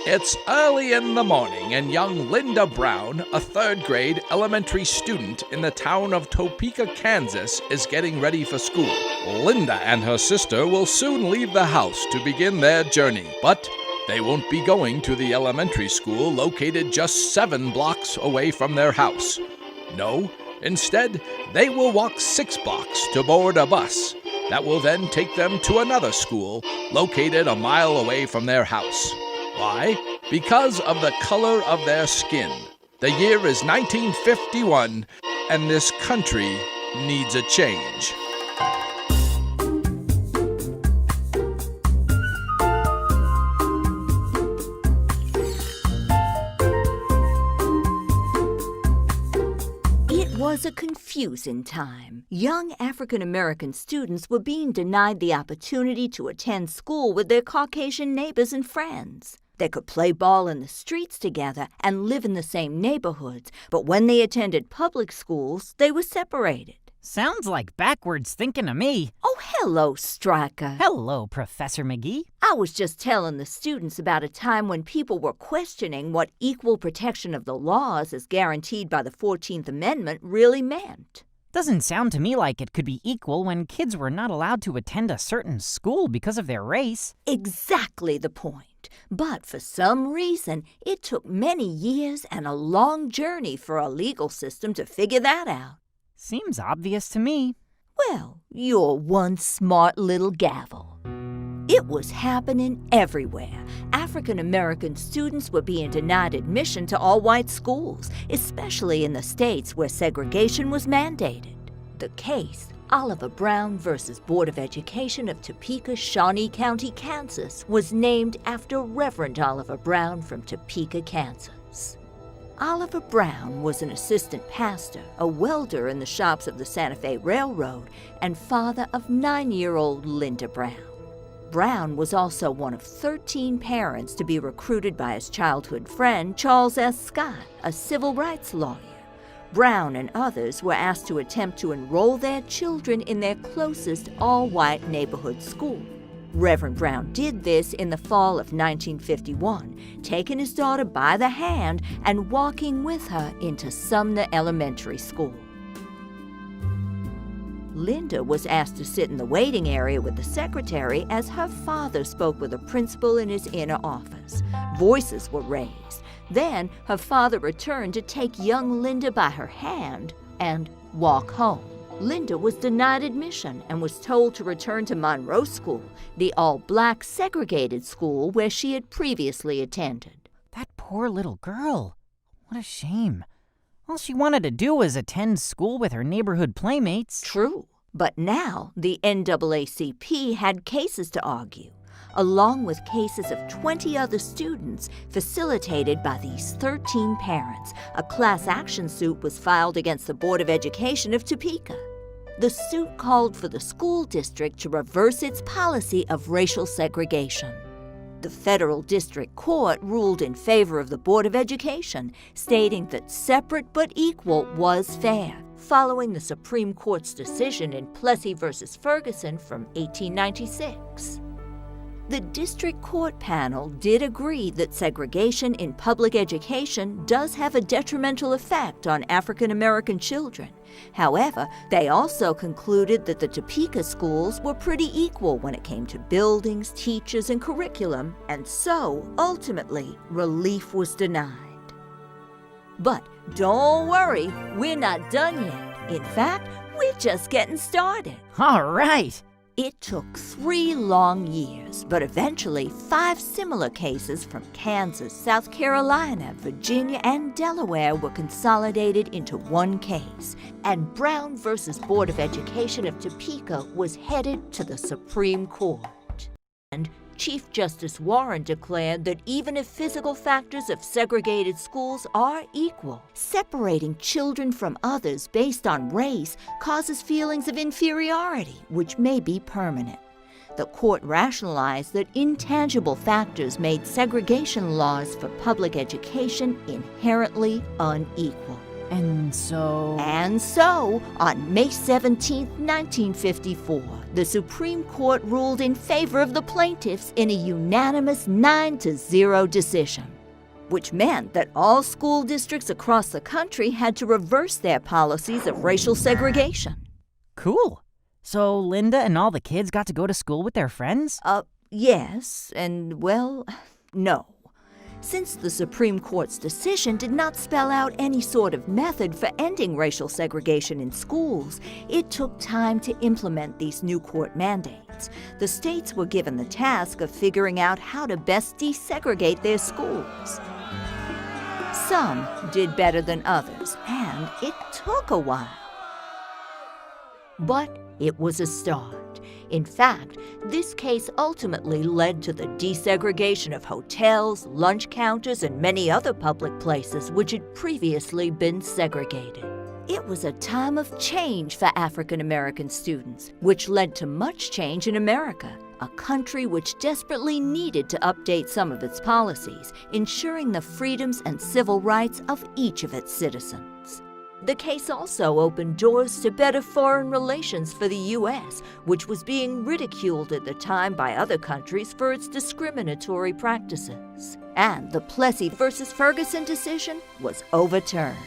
It's early in the morning, and young Linda Brown, a third-grade elementary student in the town of Topeka, Kansas, is getting ready for school. Linda and her sister will soon leave the house to begin their journey, but they won't be going to the elementary school located just 7 blocks away from their house. No, instead, they will walk 6 blocks to board a bus that will then take them to another school located a mile away from their house. Why? Because of the color of their skin. The year is 1951, and this country needs a change. It was a confusing time. Young African-American students were being denied the opportunity to attend school with their Caucasian neighbors and friends. They could play ball in the streets together and live in the same neighborhoods, but when they attended public schools, they were separated. Sounds like backwards thinking to me. Oh, hello, Stryker. Hello, Professor McGee. I was just telling the students about a time when people were questioning what equal protection of the laws as guaranteed by the 14th Amendment really meant. Doesn't sound to me like it could be equal when kids were not allowed to attend a certain school because of their race. Exactly the point. But for some reason, it took many years and a long journey for our legal system to figure that out. Seems obvious to me. Well, you're one smart little gavel. It was happening everywhere. African-American students were being denied admission to all-white schools, especially in the states where segregation was mandated. The case, Oliver Brown versus Board of Education of Topeka, Shawnee County, Kansas, was named after Reverend Oliver Brown from Topeka, Kansas. Oliver Brown was an assistant pastor, a welder in the shops of the Santa Fe Railroad, and father of 9-year-old Linda Brown. Brown was also one of 13 parents to be recruited by his childhood friend, Charles S. Scott, a civil rights lawyer. Brown and others were asked to attempt to enroll their children in their closest all-white neighborhood school. Reverend Brown did this in the fall of 1951, taking his daughter by the hand and walking with her into Sumner Elementary School. Linda was asked to sit in the waiting area with the secretary as her father spoke with a principal in his inner office. Voices were raised. Then her father returned to take young Linda by her hand and walk home. Linda was denied admission and was told to return to Monroe School, the all-black segregated school where she had previously attended. That poor little girl. What a shame. All she wanted to do was attend school with her neighborhood playmates. True, but now the NAACP had cases to argue, along with cases of 20 other students facilitated by these 13 parents. A class action suit was filed against the Board of Education of Topeka. The suit called for the school district to reverse its policy of racial segregation. The federal district court ruled in favor of the Board of Education, stating that separate but equal was fair, following the Supreme Court's decision in Plessy v. Ferguson from 1896. The district court panel did agree that segregation in public education does have a detrimental effect on African American children. However, they also concluded that the Topeka schools were pretty equal when it came to buildings, teachers, and curriculum, and so, ultimately, relief was denied. But don't worry, we're not done yet. In fact, we're just getting started. All right. It took 3 long years, but eventually 5 similar cases from Kansas, South Carolina, Virginia, and Delaware were consolidated into one case, and Brown versus Board of Education of Topeka was headed to the Supreme Court. And Chief Justice Warren declared that even if physical factors of segregated schools are equal, separating children from others based on race causes feelings of inferiority, which may be permanent. The court rationalized that intangible factors made segregation laws for public education inherently unequal. And so... And so, on May 17, 1954, the Supreme Court ruled in favor of the plaintiffs in a unanimous 9-0 decision, which meant that all school districts across the country had to reverse their policies of racial segregation. Cool. So Linda and all the kids got to go to school with their friends? Yes, and well, no. Since the Supreme Court's decision did not spell out any sort of method for ending racial segregation in schools, it took time to implement these new court mandates. The states were given the task of figuring out how to best desegregate their schools. Some did better than others, and it took a while. But it was a start. In fact, this case ultimately led to the desegregation of hotels, lunch counters, and many other public places which had previously been segregated. It was a time of change for African American students, which led to much change in America, a country which desperately needed to update some of its policies, ensuring the freedoms and civil rights of each of its citizens. The case also opened doors to better foreign relations for the U.S., which was being ridiculed at the time by other countries for its discriminatory practices. And the Plessy versus Ferguson decision was overturned.